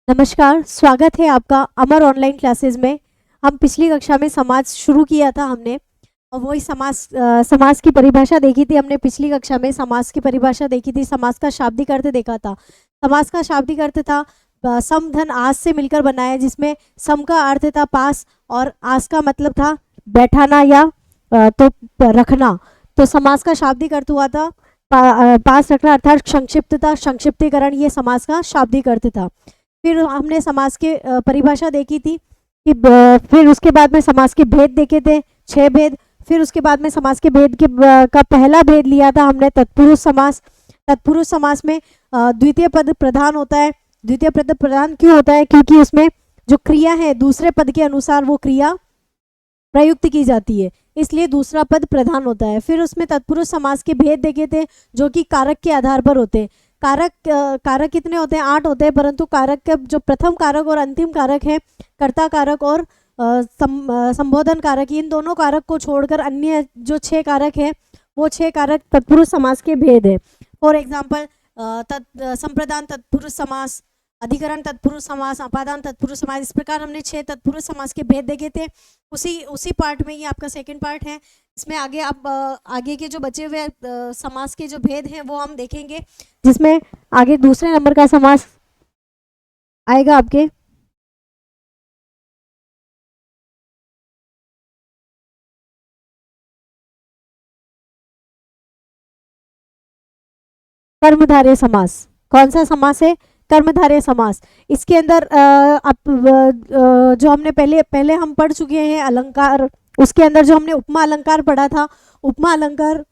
नमस्कार, स्वागत है आपका अमर ऑनलाइन क्लासेस में। हम पिछली कक्षा में समाज शुरू किया था हमने, और वही समाज की परिभाषा देखी थी हमने। पिछली कक्षा में समाज की परिभाषा देखी थी, समाज का शाब्दिक अर्थ देखा था। समाज का शाब्दिक अर्थ था सम धन आस से मिलकर बना है, जिसमें सम का अर्थ था पास और आस का मतलब था बैठाना या तो रखना। तो समाज का शाब्दिक अर्थ हुआ था पास रखना, अर्थात संक्षिप्तता, संक्षिप्तीकरण, ये समाज का शाब्दिक अर्थ था। फिर हमने समाज के परिभाषा देखी थी कि फिर उसके बाद में समाज के भेद देखे थे, 6 भेद। फिर उसके बाद में समाज के भेद के का पहला भेद लिया था हमने तत्पुरुष समास। तत्पुरुष समास में द्वितीय पद प्रधान होता है। द्वितीय पद प्रधान क्यों होता है? क्योंकि उसमें जो क्रिया है दूसरे पद के अनुसार वो क्रिया प्रयुक्त की जाती है, इसलिए दूसरा पद प्रधान होता है। फिर उसमें तत्पुरुष समास के भेद देखे थे, जो कि कारक के आधार पर होते हैं। कारक कितने होते हैं? 8 होते हैं, परंतु कारक के जो प्रथम कारक और अंतिम कारक है, कर्ता कारक और संबोधन कारक, इन दोनों कारक को छोड़कर अन्य जो 6 कारक है, वो 6 कारक तत्पुरुष समास के भेद है। फॉर एग्जाम्पल संप्रदान तत्पुरुष समास, अधिकरण तत्पुरुष समास, अपादान तत्पुरुष समास। इस प्रकार हमने 6 तत्पुरुष समास के भेद देखे थे। उसी पार्ट में, ये आपका सेकंड पार्ट है, इसमें आगे आप आगे के जो बचे हुए समास के जो भेद हैं वो हम देखेंगे, जिसमें आगे दूसरे नंबर का समास आएगा आपके कर्मधारय समास। कौन सा समास है? कर्मधारय समास। इसके अंदर जो हमने पहले पहले हम पढ़ चुके हैं अलंकार, उसके अंदर जो हमने उपमा अलंकार पढ़ा था, उपमा अलंकार,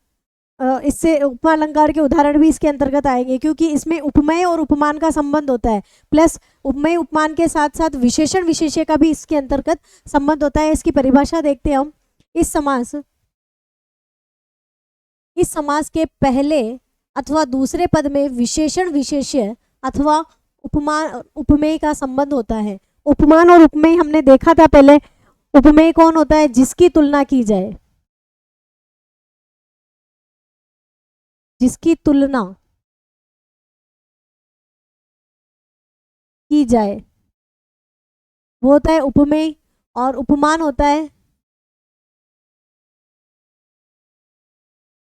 इससे उपमा अलंकार के उदाहरण भी इसके अंतर्गत आएंगे, क्योंकि इसमें उपमेय और उपमान का संबंध होता है, प्लस उपमेय उपमान के साथ साथ विशेषण विशेष्य का भी इसके अंतर्गत संबंध होता है। इसकी परिभाषा देखते हैं हम। इस समास के पहले अथवा दूसरे पद में विशेषण विशेष्य अथवा उपमान उपमेय का संबंध होता है। उपमान और उपमेय हमने देखा था पहले। उपमेय कौन होता है? जिसकी तुलना की जाए, जिसकी तुलना की जाए वो होता है उपमेय। और उपमान होता है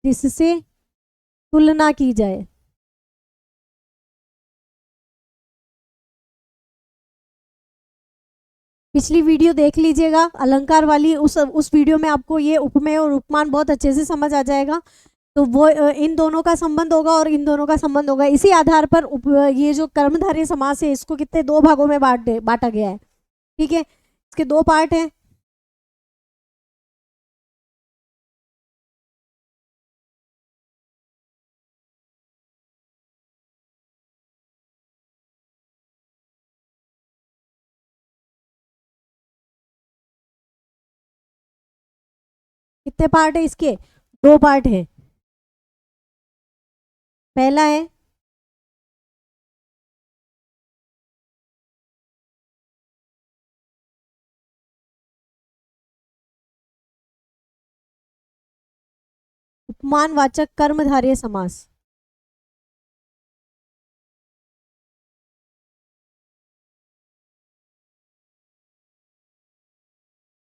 जिससे तुलना की जाए। पिछली वीडियो देख लीजिएगा अलंकार वाली, उस वीडियो में आपको ये उपमेय और उपमान बहुत अच्छे से समझ आ जाएगा। तो वो इन दोनों का संबंध होगा और इन दोनों का संबंध होगा। इसी आधार पर ये जो कर्मधारय समास है, इसको कितने 2 भागों में बांटा गया है। ठीक है, इसके 2 पार्ट हैं। कितने पार्ट है इसके? 2 पार्ट है। पहला है उपमानवाचक कर्मधारय समास,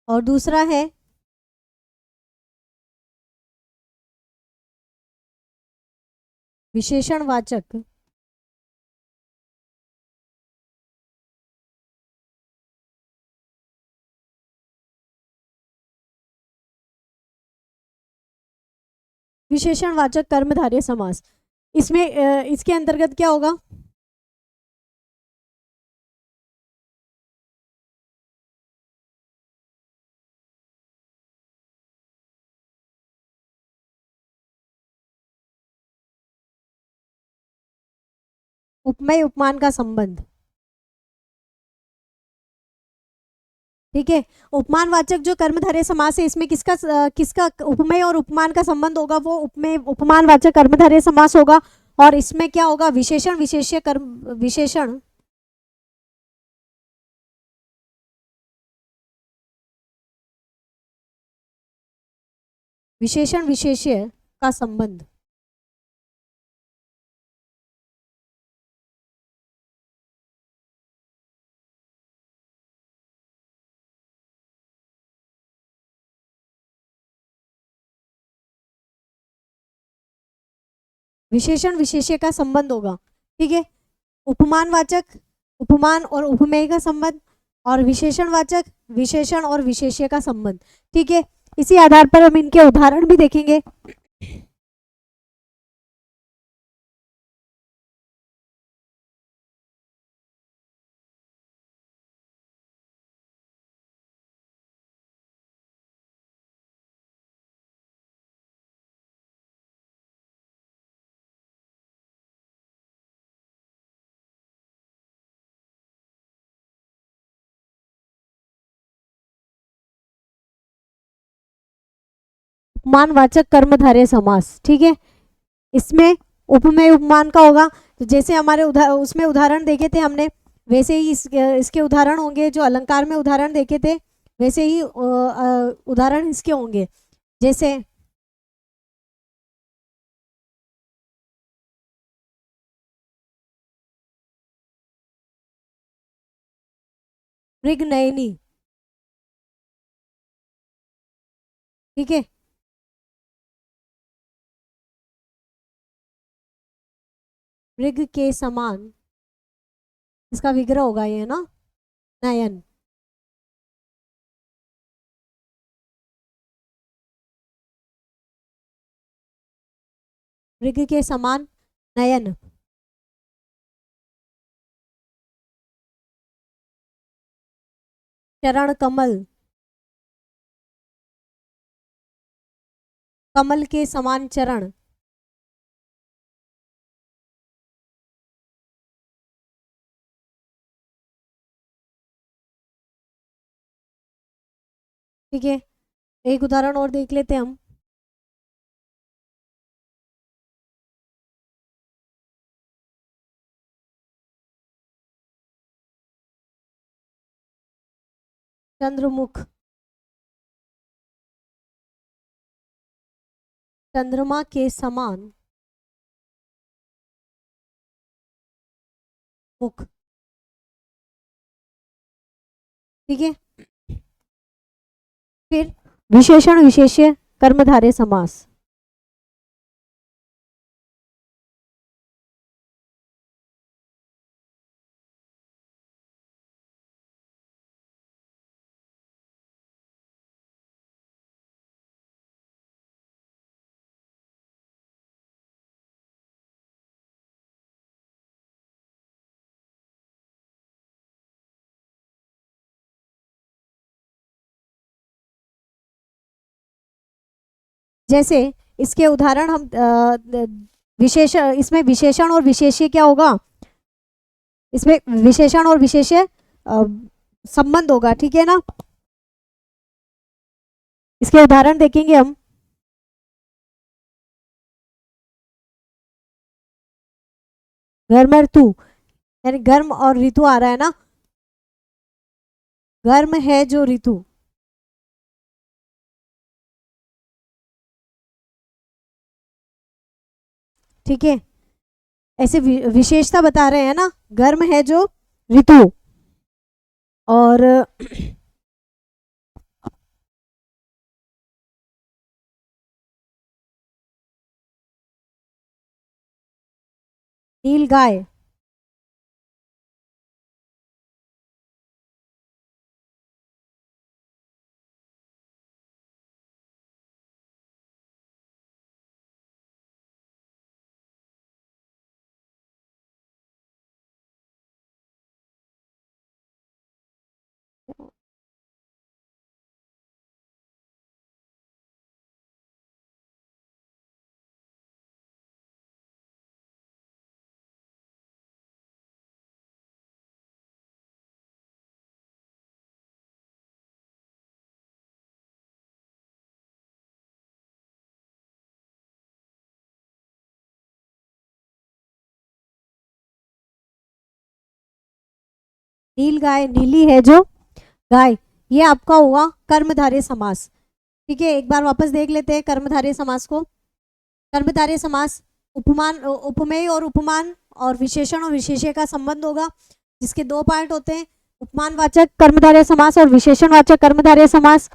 और दूसरा है विशेषणवाचक विशेषणवाचक कर्मधारय समास। इसमें इसके अंतर्गत क्या होगा? उपमेय उपमान का संबंध। ठीक है, उपमानवाचक जो कर्मधारय समास है, इसमें किसका उपमेय और उपमान का संबंध होगा? वो उपमेय उपमानवाचक कर्मधारय समास होगा। और इसमें क्या होगा? विशेषण विशेष्य कर्म, विशेषण विशेष्य का संबंध। विशेषण विशेष्य का संबंध होगा, ठीक है। उपमानवाचक उपमान और उपमेय का संबंध, और विशेषणवाचक विशेषण और विशेष्य का संबंध, ठीक है। इसी आधार पर हम इनके उदाहरण भी देखेंगे। उपमानवाचक कर्मधारय समास, ठीक है। इसमें उपमेय उपमान का होगा, तो जैसे हमारे उसमें उदाहरण देखे थे हमने, वैसे ही इसके उदाहरण होंगे। जो अलंकार में उदाहरण देखे थे वैसे ही उदाहरण इसके होंगे। जैसे मृगनयनी, ठीक है। मृग के समान, इसका विग्रह होगा ये ना, नयन। मृग के समान नयन, चरण कमल, कमल के समान चरण, ठीक है। एक उदाहरण और देख लेते हैं हम। चंद्रमुख, चंद्रमा के समान मुख, ठीक है। फिर विशेषण विशेष्य कर्मधारय समास, जैसे इसके उदाहरण हम विशेष इसमें विशेषण और विशेष्य क्या होगा, इसमें विशेषण और विशेष्य संबंध होगा, ठीक है ना। इसके उदाहरण देखेंगे हम। गर्म ऋतु, यानी गर्म और ऋतु आ रहा है ना, गर्म है जो ऋतु, ठीक है। ऐसे विशेषता बता रहे हैं ना, गर्म है जो ऋतु, और नील गाय, नील गाय, नीली है जो गाय, ये आपका हुआ कर्मधारय समास, ठीक है। एक बार वापस देख लेते हैं कर्मधारय समास को। कर्मधारय समास उपमान उपमेय और उपमान और विशेषण और विशेष्य का संबंध होगा, जिसके दो पार्ट होते हैं, उपमानवाचक कर्मधारय समास और विशेषणवाचक कर्मधारय समास।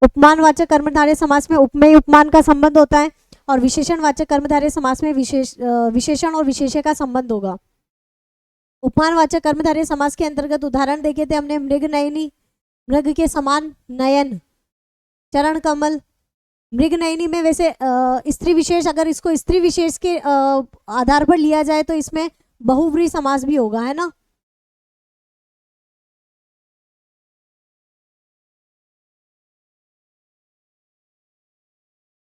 उपमानवाचक कर्मधारय समास में उपमेय उपमान का संबंध होता है, और विशेषणवाचक कर्मधारय समास में विशेषण और विशेष्य का संबंध होगा। उपमानवाचक कर्मधारय समास के अंतर्गत उदाहरण देखे थे हमने, मृग नयनी, मृग के समान नयन, चरण कमल। मृग नयनी में वैसे स्त्री विशेष, अगर इसको स्त्री विशेष के आधार पर लिया जाए तो इसमें बहुव्रीहि समास भी होगा, है ना।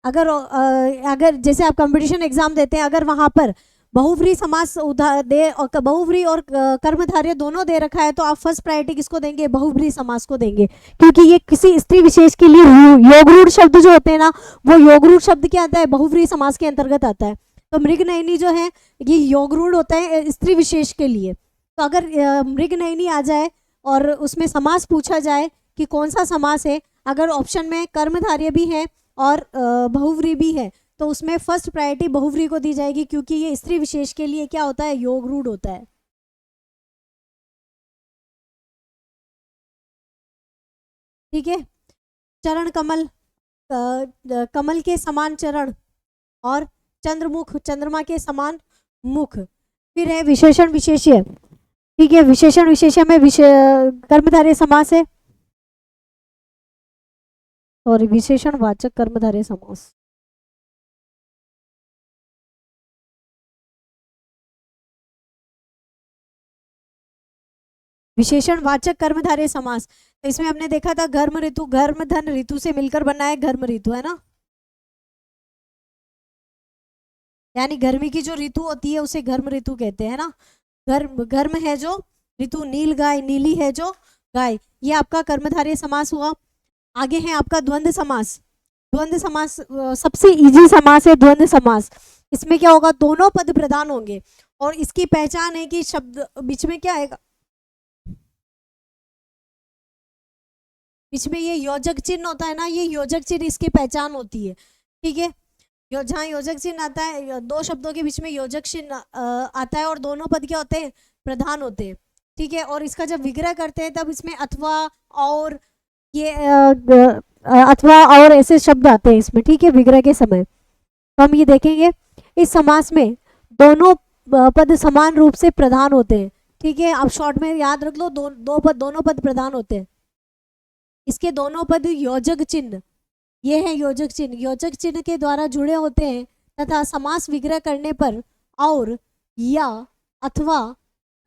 अगर जैसे आप कंपटीशन एग्जाम देते हैं, अगर वहां पर बहुव्रीहि समास दे और बहुव्रीहि और कर्मधारय दोनों दे रखा है तो आप फर्स्ट प्रायोरिटी किसको देंगे? बहुव्रीहि समास को देंगे, क्योंकि ये किसी स्त्री विशेष के लिए योगरूढ़ शब्द जो होते हैं ना, वो योगरूढ़ शब्द क्या आता है? बहुव्रीहि समास के अंतर्गत आता है। तो मृग नयनी जो है ये योगरूढ़ होता है स्त्री विशेष के लिए। तो अगर मृग नयनी आ जाए और उसमें समास पूछा जाए कि कौन सा समास है, अगर ऑप्शन में कर्मधारय भी है और बहुव्रीहि भी है तो उसमें फर्स्ट प्रायोरिटी बहुव्रीहि को दी जाएगी, क्योंकि ये स्त्री विशेष के लिए क्या होता है? योगरूढ़ होता है। ठीक है। चरण कमल, कमल के समान चरण और चंद्रमुख, चंद्रमा के समान मुख। फिर है विशेषण विशेष्य। ठीक है, विशेषण विशेष्य में कर्मधारय समास है और विशेषणवाचक कर्मधारय समास। विशेषणवाचक कर्मधारय समास, तो इसमें हमने देखा था गर्म ऋतु, गर्म धन ऋतु से मिलकर बना है गर्म ऋतु, है ना। यानी गर्मी की जो ऋतु होती है उसे गर्म ऋतु कहते हैं ना। गर्म, गर्म है जो ऋतु, नील गाय, नीली है जो गाय, ये आपका कर्मधारय समास हुआ। आगे है आपका द्वंद्व समास। द्वंद्व समास सबसे इजी समास है द्वंद्व समास। इसमें क्या होगा? दोनों पद प्रधान होंगे और इसकी पहचान है कि शब्द बीच में क्या आएगा? बीच में ये योजक चिन्ह होता है ना, ये योजक चिन्ह इसकी पहचान होती है। ठीक है, जहाँ योजक चिन्ह आता है, दो शब्दों के बीच में योजक चिन्ह आता है और दोनों पद क्या होते हैं? प्रधान होते हैं। ठीक है, और इसका जब विग्रह करते हैं तब इसमें अथवा और ये अथवा और ऐसे शब्द आते हैं इसमें। ठीक है, विग्रह के समय तो हम ये देखेंगे इस समास में दोनों पद समान रूप से प्रधान होते हैं। ठीक है, आप शॉर्ट में याद रख लो, दोनों पद प्रधान होते हैं। इसके दोनों पद योजक चिन्ह, ये है योजक चिन्ह, योजक चिन्ह के द्वारा जुड़े होते हैं तथा समास विग्रह करने पर और, या, अथवा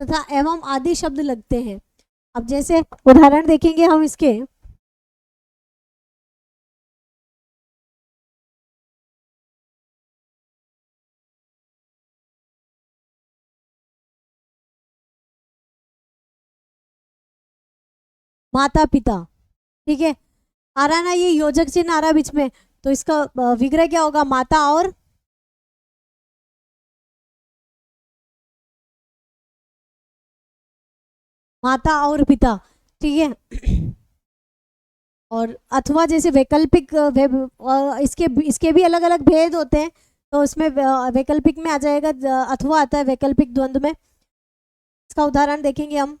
तथा एवं आदि शब्द लगते हैं। अब जैसे उदाहरण देखेंगे हम इसके, माता पिता। ठीक है, आ रहा ना, ये योजक चिन्ह आ रहा बीच में, तो इसका विग्रह क्या होगा? माता और, माता और पिता। ठीक है, और अथवा जैसे वैकल्पिक इसके इसके भी अलग अलग भेद होते हैं, तो उसमें वैकल्पिक में आ जाएगा, अथवा आता है वैकल्पिक द्वंद्व में। इसका उदाहरण देखेंगे हम।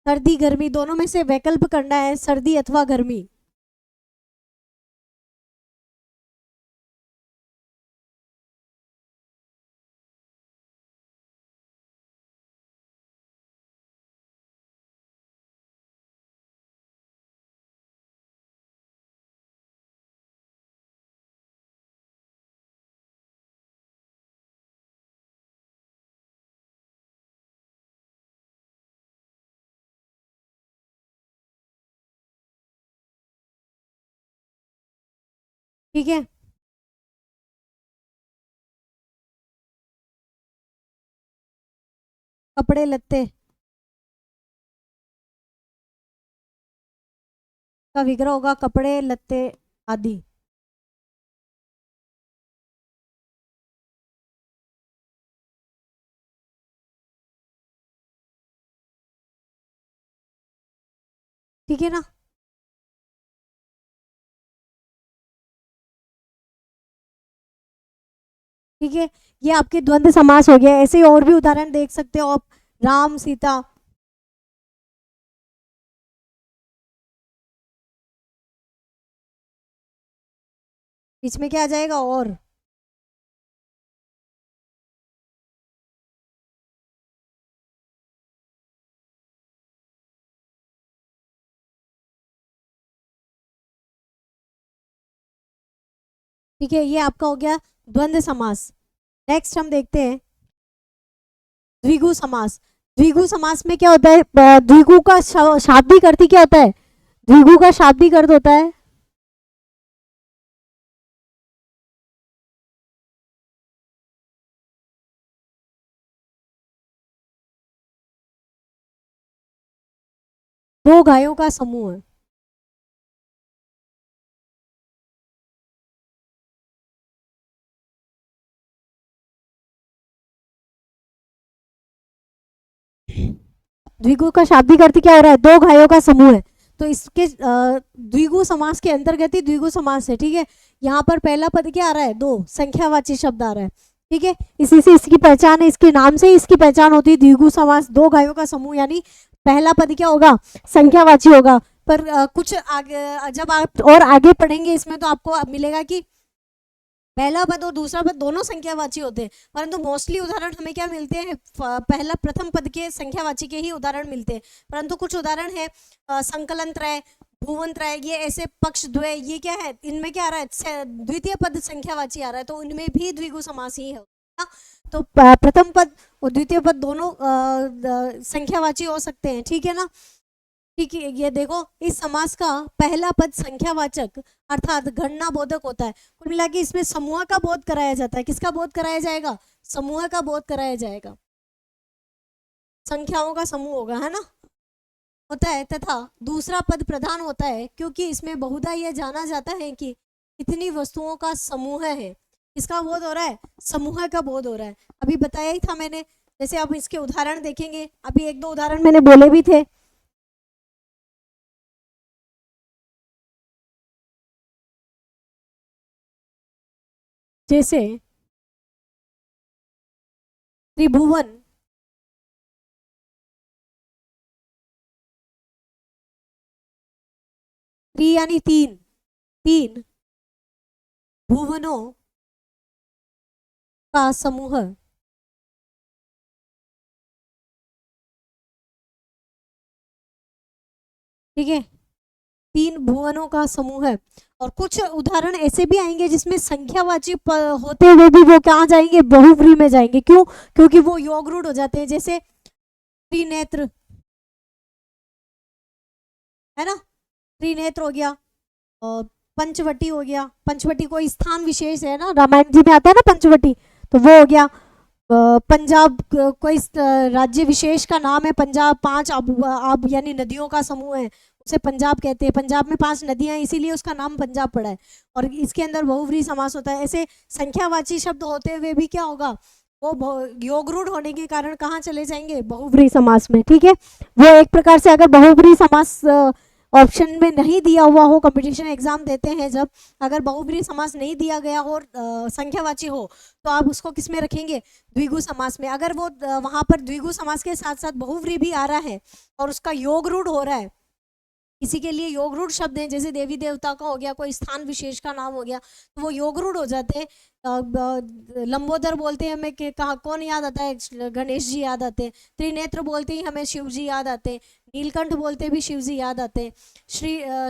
सर्दी गर्मी, दोनों में से वैकल्प करना है, सर्दी अथवा गर्मी। ठीक है, कपड़े लत्ते का विग्रह होगा कपड़े लत्ते आदि। ठीक है ना। ठीक है, ये आपके द्वंद्व समास हो गया। ऐसे ही और भी उदाहरण देख सकते हो आप, राम सीता, बीच में क्या आ जाएगा? और। ठीक है, ये आपका हो गया द्वंद्व समास। नेक्स्ट हम देखते हैं द्विगु समास। द्विगु समास में क्या होता है? द्विगु का शाब्दिक अर्थ क्या होता है? द्विगु का शाब्दिक अर्थ होता है दो गायों का समूह। द्विगु का शाब्दिक अर्थ क्या हो रहा है? दो गायों का समूह है। तो इसके द्विगु समास के अंतर्गत ही द्विगु समास है। ठीक है, यहाँ पर पहला पद क्या आ रहा है? दो, संख्यावाची शब्द आ रहा है। ठीक है, इसी से इसकी पहचान है, इसके नाम से ही इसकी पहचान होती है द्विगु समास, दो गायों का समूह, यानी पहला पद क्या होगा? संख्यावाची होगा। पर कुछ आगे जब आप और आगे पढ़ेंगे इसमें तो आपको मिलेगा कि पहला पद और दूसरा पद दोनों संख्यावाची होते हैं, परंतु मोस्टली उदाहरण हमें क्या मिलते हैं? पहला प्रथम पद के संख्यावाची के ही उदाहरण मिलते हैं। परंतु कुछ उदाहरण है संकलन त्रय, भुवन त्रय, ये ऐसे पक्ष द्वय, ये क्या है? इनमें क्या आ रहा है? द्वितीय पद संख्यावाची आ रहा है, तो इनमें भी द्विगु समास ही है। तो प्रथम पद और द्वितीय पद दोनों संख्यावाची हो सकते हैं। ठीक है ना? ठीक है, ये देखो, इस समास का पहला पद संख्यावाचक अर्थात गणना बोधक होता है। कुल मिला के इसमें समूह का बोध कराया जाता है। किसका बोध कराया जाएगा? समूह का बोध कराया जाएगा, संख्याओं का समूह होगा, है ना, होता है। तथा दूसरा पद प्रधान होता है क्योंकि इसमें बहुधा यह जाना जाता है कि इतनी वस्तुओं का समूह है। इसका बोध हो रहा है, समूह का बोध हो रहा है। अभी बताया ही था मैंने, जैसे आप इसके उदाहरण देखेंगे, अभी एक दो उदाहरण मैंने बोले भी थे। जैसे त्रिभुवन, त्रि यानी तीन, तीन भुवनों का समूह। ठीक है, तीन भुवनों का समूह है। और कुछ उदाहरण ऐसे भी आएंगे जिसमें संख्यावाची होते हुए भी वो कहाँ जाएंगे? बहुव्रीहि में जाएंगे। क्यों? क्योंकि वो योग रूढ़ हो जाते हैं। जैसे त्रिनेत्र, है ना, त्रिनेत्र हो गया, और पंचवटी हो गया। पंचवटी कोई स्थान विशेष है ना, रामायण जी में आता है ना पंचवटी, तो वो हो गया। पंजाब कोई राज्य विशेष का नाम है पंजाब, पांच अब यानी नदियों का समूह है, उसे पंजाब कहते हैं। पंजाब में पांच नदियां हैं, इसीलिए उसका नाम पंजाब पड़ा है। और इसके अंदर बहुव्रीहि समास होता है। ऐसे संख्यावाची शब्द होते हुए भी क्या होगा? वो योग रूढ़ होने के कारण कहाँ चले जाएंगे? बहुव्रीहि समास में। ठीक है, वो एक प्रकार से अगर बहुव्रीहि समास ऑप्शन में नहीं दिया हुआ हो, कंपटीशन एग्जाम देते हैं जब, अगर बहुव्रीहि समास नहीं दिया गया हो और संख्यावाची हो, तो आप उसको किस में रखेंगे? द्विगु समास में। अगर वो वहां पर द्विगु समास के साथ साथ बहुव्रीहि भी आ रहा है और उसका योग रूढ़ हो रहा है, किसी के लिए योग रूढ़ शब्द हैं, जैसे देवी देवता का हो गया, कोई स्थान विशेष का नाम हो गया, तो वो योग रूढ़ हो जाते हैं। लंबोदर बोलते हैं हमें कहा कौन याद आता है? गणेश जी याद आते हैं। त्रिनेत्र बोलते ही हमें शिव जी याद आते हैं। नीलकंठ बोलते भी शिव जी याद आते हैं।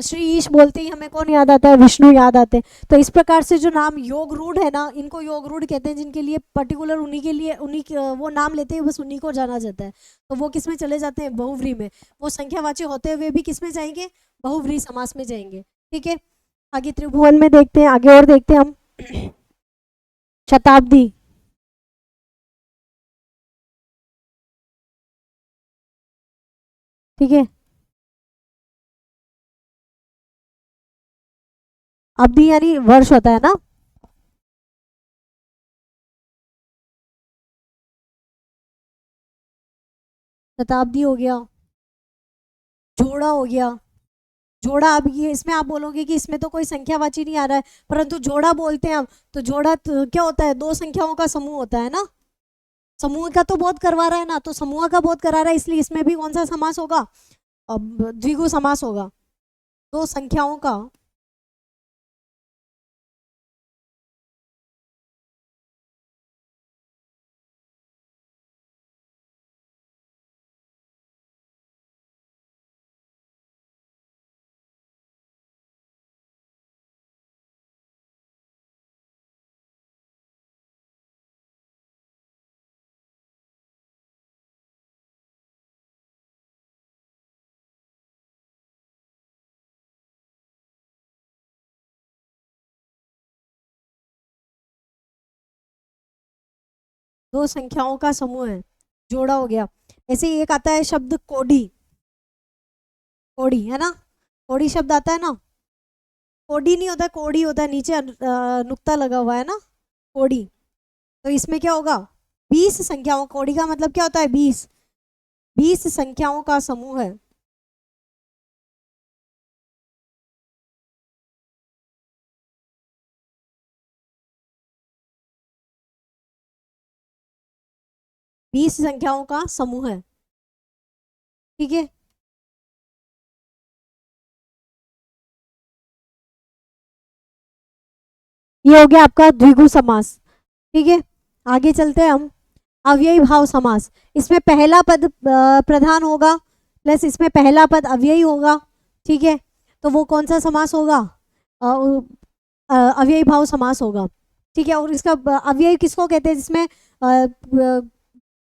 श्री ईश बोलते ही हमें कौन याद आता है? विष्णु याद आते हैं। तो इस प्रकार से जो नाम योग रूढ़ है ना, इनको योग रूढ़ कहते हैं, जिनके लिए पर्टिकुलर उन्हीं के लिए वो नाम लेते हैं, बस उन्हीं को जाना जाता है। तो वो किस में चले जाते हैं? बहुव्रीहि में। वो संख्यावाची होते हुए भी किस में जाएंगे? बहुव्रीहि समास में जाएंगे। ठीक है, आगे त्रिभुवन में देखते हैं, आगे और देखते हैं हम। शताब्दी, ठीक है, अब्दी यानी वर्ष होता है ना। शताब्दी हो गया, जोड़ा हो गया। जोड़ा, अब ये इसमें आप बोलोगे कि इसमें तो कोई संख्यावाची नहीं आ रहा है, परंतु जोड़ा बोलते हैं हम, तो जोड़ा तो क्या होता है? दो संख्याओं का समूह होता है ना। समूह का तो बोध करवा रहा है ना, तो समूह का बोध करा रहा है, इसलिए इसमें भी कौन सा समास होगा? अब द्विगु समास होगा। दो संख्याओं का दो संख्याओं का समूह है, जोड़ा हो गया। ऐसे ही एक आता है शब्द कोडी, कोडी है ना, कोडी शब्द आता है ना, कोडी नहीं होता, कोडी होता है, नीचे नुक्ता लगा हुआ है ना, कोडी। तो इसमें क्या होगा, 20 संख्याओं, कोडी का मतलब क्या होता है, 20, 20 संख्याओं का समूह है। बीस संख्याओं का समूह है, ठीक है। ये हो गया आपका द्विगु समास, ठीक है। आगे चलते हैं हम, अव्ययी भाव समास। इसमें पहला पद प्रधान होगा, प्लस इसमें पहला पद अव्ययी होगा, ठीक है। तो वो कौन सा समास होगा, अव्ययी भाव समास होगा, ठीक है। और इसका अव्ययी किसको कहते हैं, जिसमें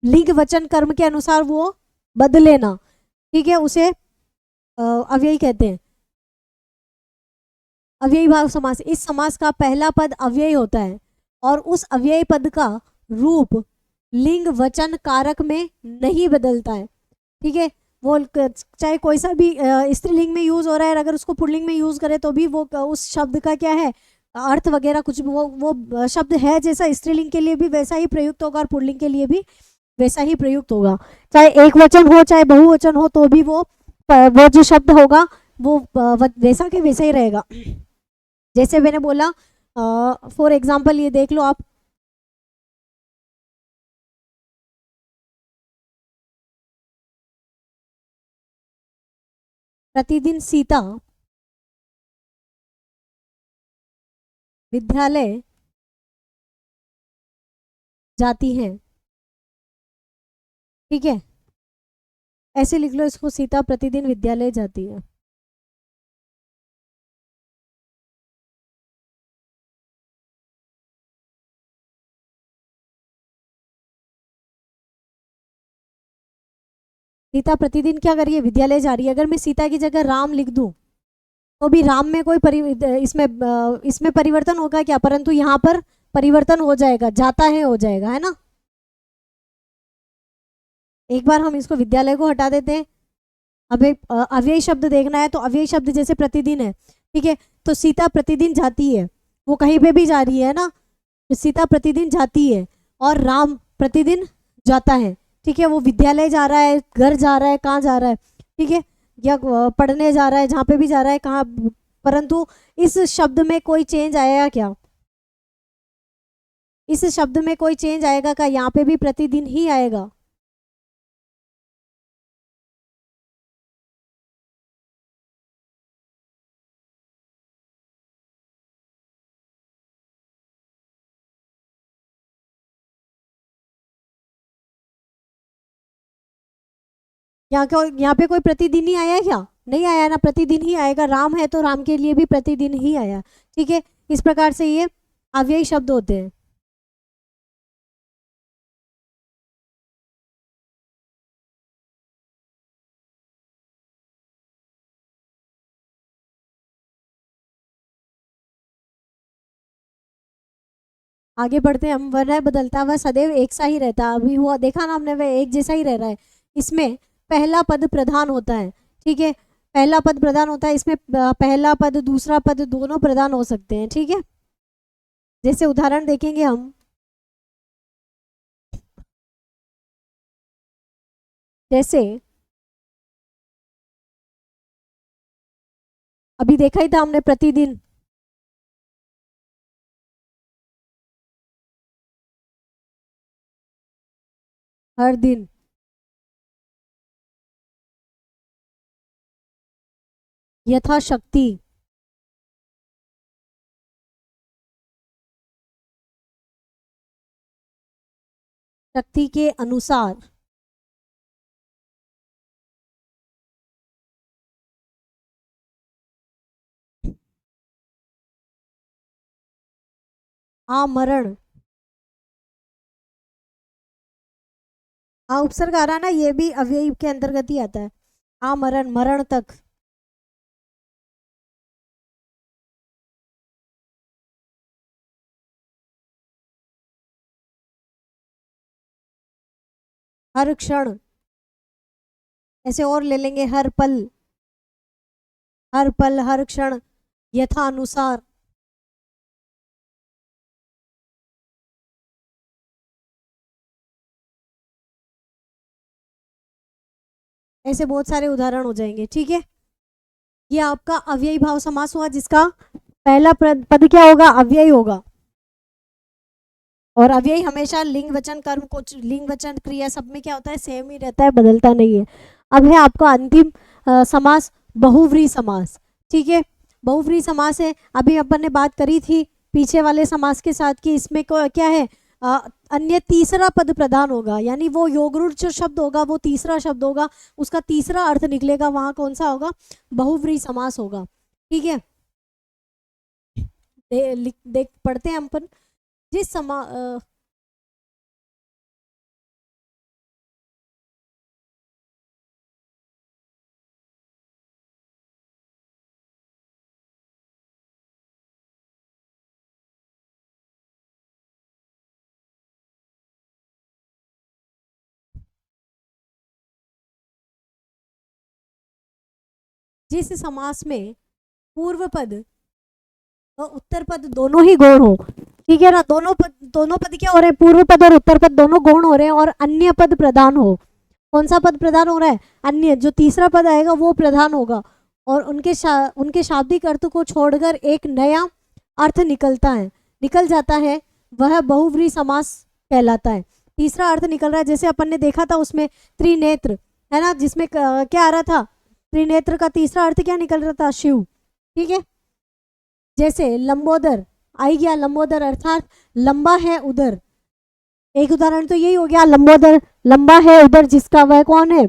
लिंग वचन कर्म के अनुसार वो बदले ना, ठीक है, उसे अव्ययी कहते हैं। अव्ययी भाव समास, इस समास का पहला पद अव्ययी होता है और उस अव्ययी पद का रूप लिंग वचन कारक में नहीं बदलता है, ठीक है। वो चाहे कोई सा भी स्त्रीलिंग में यूज हो रहा है, अगर उसको पुल्लिंग में यूज करे तो भी वो उस शब्द का क्या है, अर्थ वगैरह कुछ वो शब्द है जैसा स्त्रीलिंग के लिए भी वैसा ही प्रयुक्त होगा और पुल्लिंग के लिए भी वैसा ही प्रयुक्त होगा। चाहे एक वचन हो चाहे बहुवचन हो तो भी वो जो शब्द होगा वो वैसा के वैसा ही रहेगा। जैसे मैंने बोला, फॉर एग्जाम्पल ये देख लो आप, प्रतिदिन सीता विद्यालय जाती हैं, ठीक है। ऐसे लिख लो इसको, सीता प्रतिदिन विद्यालय जाती है। सीता प्रतिदिन क्या करिए, विद्यालय जा रही है। अगर मैं सीता की जगह राम लिख दूं तो भी राम में कोई इसमें परिवर्तन होगा क्या, परंतु यहाँ पर परिवर्तन हो जाएगा, जाता है हो जाएगा, है ना। एक बार हम इसको विद्यालय को हटा देते हैं। अब एक अव्ययी शब्द देखना है, तो अव्ययी शब्द जैसे प्रतिदिन है, ठीक है। तो सीता प्रतिदिन जाती है, वो कहीं पे भी जा रही है ना, तो सीता प्रतिदिन जाती है। और राम प्रतिदिन जाता है, ठीक है। वो विद्यालय जा रहा है, घर जा रहा है, कहाँ जा रहा है, ठीक है, या पढ़ने जा रहा है, जहाँ पे भी जा रहा है, कहाँ। परंतु इस शब्द में कोई चेंज आएगा क्या, इस शब्द में कोई चेंज आएगा क्या, यहाँ पे भी प्रतिदिन ही आएगा। यहाँ पे कोई प्रतिदिन ही आया है क्या, नहीं आया ना, प्रतिदिन ही आएगा। राम है तो राम के लिए भी प्रतिदिन ही आया, ठीक है। इस प्रकार से ये अव्ययी शब्द होते हैं। आगे बढ़ते हैं हम, वह बदलता हुआ सदैव एक सा ही रहता है। अभी हुआ देखा ना हमने, वह एक जैसा ही रह रहा है। इसमें पहला पद प्रधान होता है, ठीक है। पहला पद प्रधान होता है, इसमें पहला पद दूसरा पद दोनों प्रधान हो सकते हैं, ठीक है। जैसे उदाहरण देखेंगे हम, जैसे अभी देखा ही था हमने, प्रतिदिन, हर दिन, यथाशक्ति, शक्ति के अनुसार, आमरण। उपसर्ग आ रहा है ना, ये भी अव्ययी के अंतर्गत ही आता है। आमरण, मरण तक। हर क्षण, ऐसे और ले लेंगे, हर पल, हर पल, हर क्षण, यथानुसार, ऐसे बहुत सारे उदाहरण हो जाएंगे। ठीक है, ये आपका अव्ययी भाव समास हुआ, जिसका पहला पद क्या होगा, अव्ययी होगा। और अव्ययी हमेशा लिंग वचन कर्म, कुछ लिंग वचन क्रिया सब में क्या होता है, सेम ही रहता है, बदलता नहीं है। अब है आपका अंतिम समास, बहुव्रीहि समास। ठीक है, बहुव्रीहि समास है, अभी अपन ने बात करी थी पीछे वाले समास के साथ कि इसमें क्या है, अन्य तीसरा पद प्रधान होगा, यानी वो योगरूढ़ जो शब्द होगा वो तीसरा शब्द होगा, उसका तीसरा अर्थ निकलेगा, वहां कौन सा होगा, बहुव्रीहि समास होगा। ठीक है, देख पढ़ते हैं अपन। जिस जिस समास में पूर्व पद और उत्तर पद दोनों ही गौण हो, ठीक है ना, दोनों पद क्या हो रहे हैं, पूर्व पद और उत्तर पद दोनों गौण हो रहे हैं, और अन्य पद प्रधान हो। कौन सा पद प्रधान हो रहा है, अन्य, जो तीसरा पद आएगा वो प्रधान होगा, और उनके शाब्दिक अर्थ को छोड़कर एक नया अर्थ निकल जाता है, वह बहुव्रीहि समास कहलाता है। तीसरा अर्थ निकल रहा है, जैसे अपन ने देखा था उसमें त्रिनेत्र है ना, जिसमें क्या आ रहा था, त्रिनेत्र का तीसरा अर्थ क्या निकल रहा था, शिव। ठीक है, जैसे लंबोदर आई गया, लंबोदर अर्थात लंबा है उदर। एक उदाहरण तो यही हो गया, लंबोदर, लंबा है उदर जिसका, वह कौन है।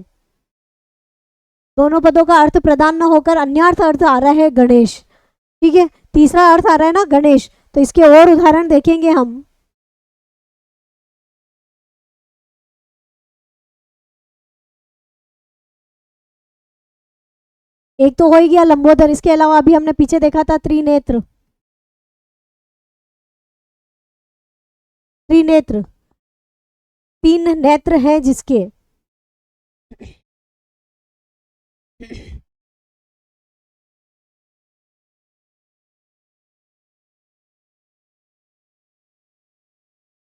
दोनों पदों का अर्थ प्रदान न होकर अन्यर्थ अर्थ आ रहा है गणेश। ठीक है, तीसरा अर्थ आ रहा है ना गणेश, तो इसके और उदाहरण देखेंगे हम। एक तो हो ही गया लंबोदर, इसके अलावा अभी हमने पीछे देखा था त्रिनेत्र। त्रिनेत्र, तीन नेत्र हैं जिसके,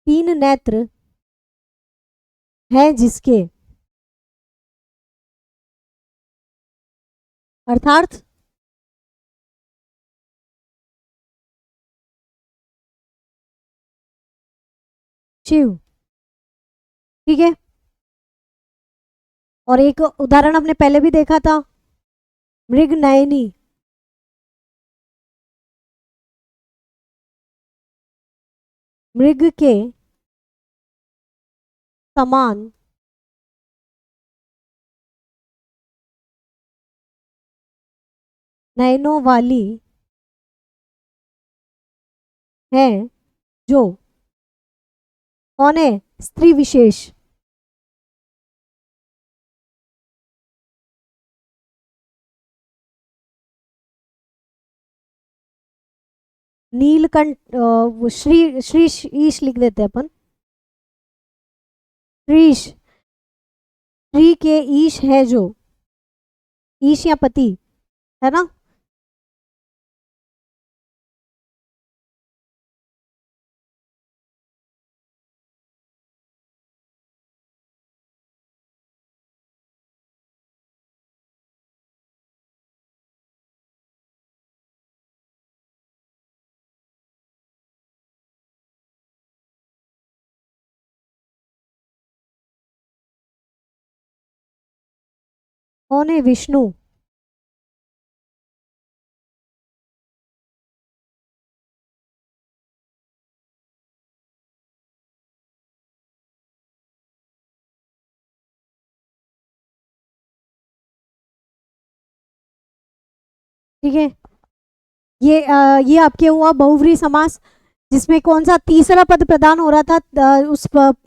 तीन नेत्र हैं जिसके, अर्थात शिव। ठीक है, और एक उदाहरण हमने पहले भी देखा था, मृग नयनी। मृग के समान नयनों वाली है जो, कौन है, स्त्री विशेष। नीलकंठ, श्री श्री ईश लिख देते हैं अपन, श्रीश, श्री के ईश है जो, ईश या पति है ना। कौन है, विष्णु। ठीक है, ये आपके हुआ बहुव्रीहि समास, जिसमें कौन सा तीसरा पद प्रदान हो रहा था,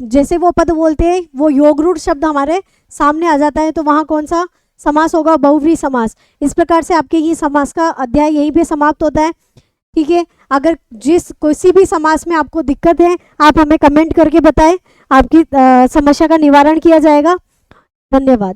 जैसे वो पद बोलते हैं वो योगरूढ़ शब्द हमारे सामने आ जाता है, तो वहां कौन सा समास होगा, बहुव्रीहि समास। इस प्रकार से आपके ये समास का अध्याय यहीं पे समाप्त होता है। ठीक है, अगर जिस किसी भी समास में आपको दिक्कत है आप हमें कमेंट करके बताएं, आपकी समस्या का निवारण किया जाएगा। धन्यवाद।